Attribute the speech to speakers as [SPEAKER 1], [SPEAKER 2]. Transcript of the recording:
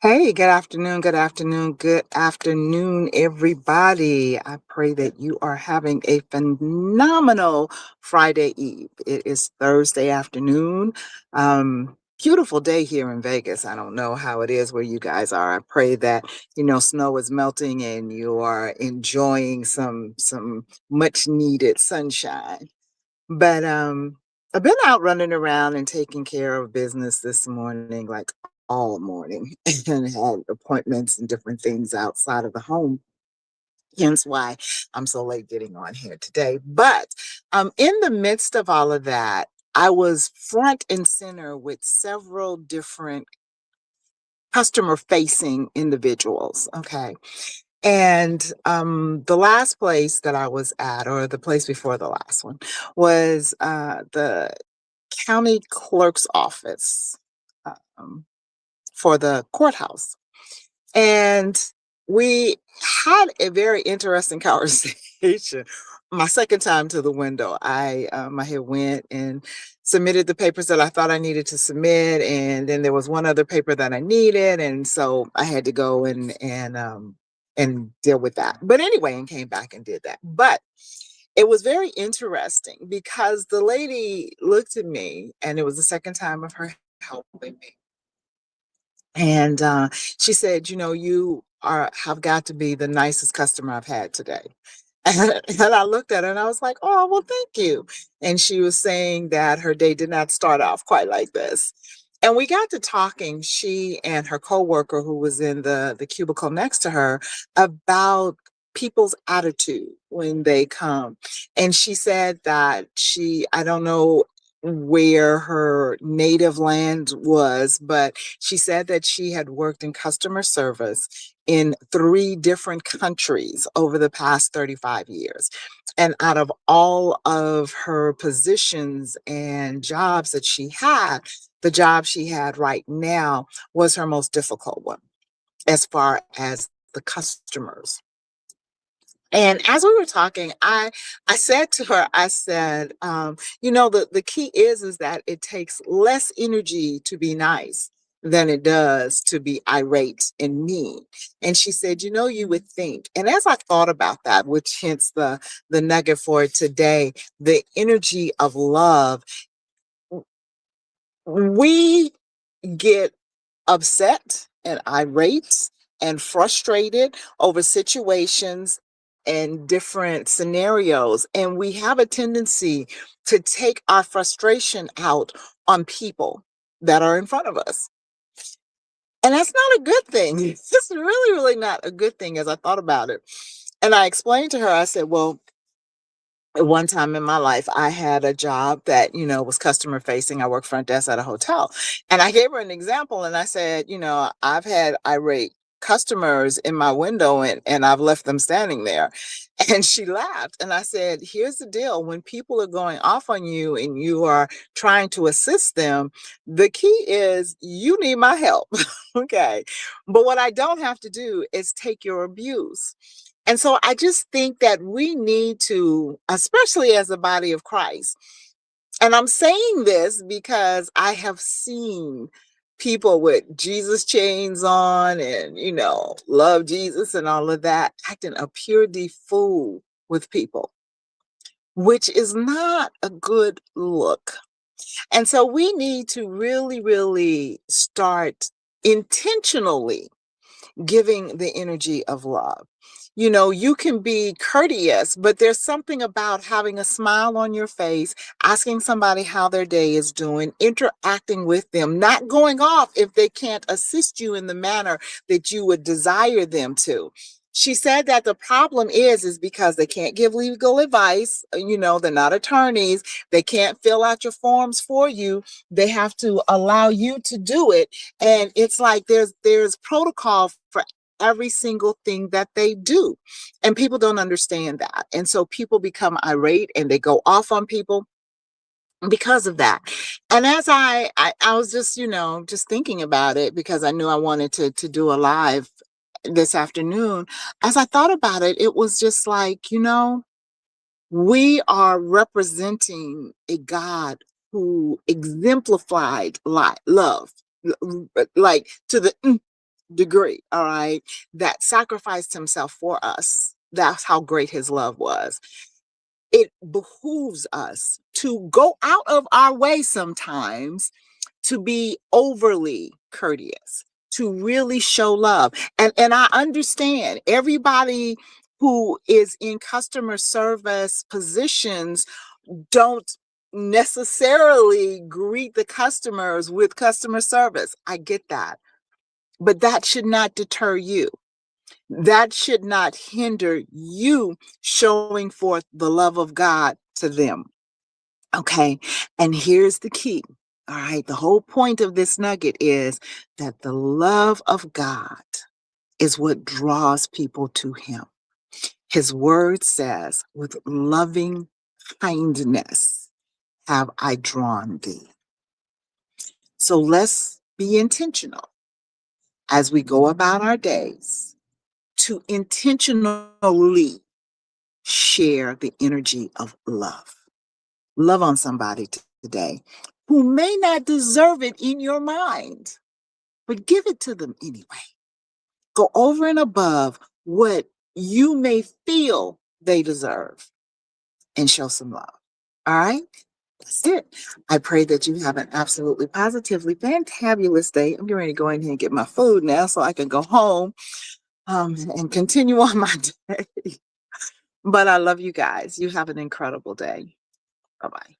[SPEAKER 1] Hey, good afternoon, everybody. I pray that you are having a phenomenal Friday Eve. It is Thursday afternoon. Beautiful day here in Vegas. I don't know how it is where you guys are. I pray that, snow is melting and you are enjoying some much needed sunshine. But I've been out running around and taking care of business this morning, like all morning, and had appointments and different things outside of the home. Hence why I'm so late getting on here today. But in the midst of all of that, I was front and center with several different customer facing individuals. Okay. And the last place that I was at, or the place before the last one, was the county clerk's office um, for the courthouse. And we had a very interesting conversation. My second time to the window, I had went and submitted the papers that I thought I needed to submit, and then there was one other paper that I needed, and so I had to go and deal with that. But anyway, and came back and did that. But it was very interesting because the lady looked at me, and it was the second time of her helping me, and she said, "You have got to be the nicest customer I've had today." And I looked at her and I was like, "Oh, well, thank you." And she was saying that her day did not start off quite like this. And we got to talking, she and her coworker who was in the cubicle next to her, about people's attitude when they come. And she said that I don't know where her native land was, but she said that she had worked in customer service in three different countries over the past 35 years. And out of all of her positions and jobs that she had, the job she had right now was her most difficult one as far as the customers. And as we were talking, I said to her, I said, the key is that it takes less energy to be nice than it does to be irate and mean. And she said, you would think. And as I thought about that, which hence the nugget for today, the energy of love, we get upset and irate and frustrated over situations and different scenarios. And we have a tendency to take our frustration out on people that are in front of us. And that's not a good thing. It's really, really not a good thing as I thought about it. And I explained to her, I said, well, at one time in my life, I had a job that, was customer facing. I worked front desk at a hotel. And I gave her an example and I said, I've had irate customers in my window and I've left them standing there. And she laughed. And I said, here's the deal. When people are going off on you and you are trying to assist them, the key is you need my help. Okay. But what I don't have to do is take your abuse. And so I just think that we need to, especially as a body of Christ, and I'm saying this because I have seen people with Jesus chains on and, love Jesus and all of that, acting a pure de fool with people, which is not a good look. And so we need to really, really start intentionally giving the energy of love. You can be courteous, but there's something about having a smile on your face, asking somebody how their day is doing, interacting with them, not going off if they can't assist you in the manner that you would desire them to. She said that the problem is because they can't give legal advice. They're not attorneys. They can't fill out your forms for you. They have to allow you to do it. And it's like there's protocol for every single thing that they do. And people don't understand that. And so people become irate and they go off on people because of that. And as I was just thinking about it because I knew I wanted to do a live this afternoon. As I thought about it, it was just like, we are representing a God who exemplified love, like to the degree, all right, that sacrificed himself for us. That's how great his love was. It behooves us to go out of our way sometimes to be overly courteous, to really show love. And I understand everybody who is in customer service positions don't necessarily greet the customers with customer service. I get that. But that should not deter you. That should not hinder you showing forth the love of God to them. Okay. And here's the key. All right. The whole point of this nugget is that the love of God is what draws people to him. His word says, with loving kindness have I drawn thee. So let's be intentional as we go about our days to intentionally share the energy of love. Love on somebody today who may not deserve it in your mind, but give it to them anyway. Go over and above what you may feel they deserve and show some love. All right? That's it. I pray that you have an absolutely positively fantabulous day. I'm getting ready to go in here and get my food now so I can go home and continue on my day. But I love you guys. You have an incredible day. Bye bye.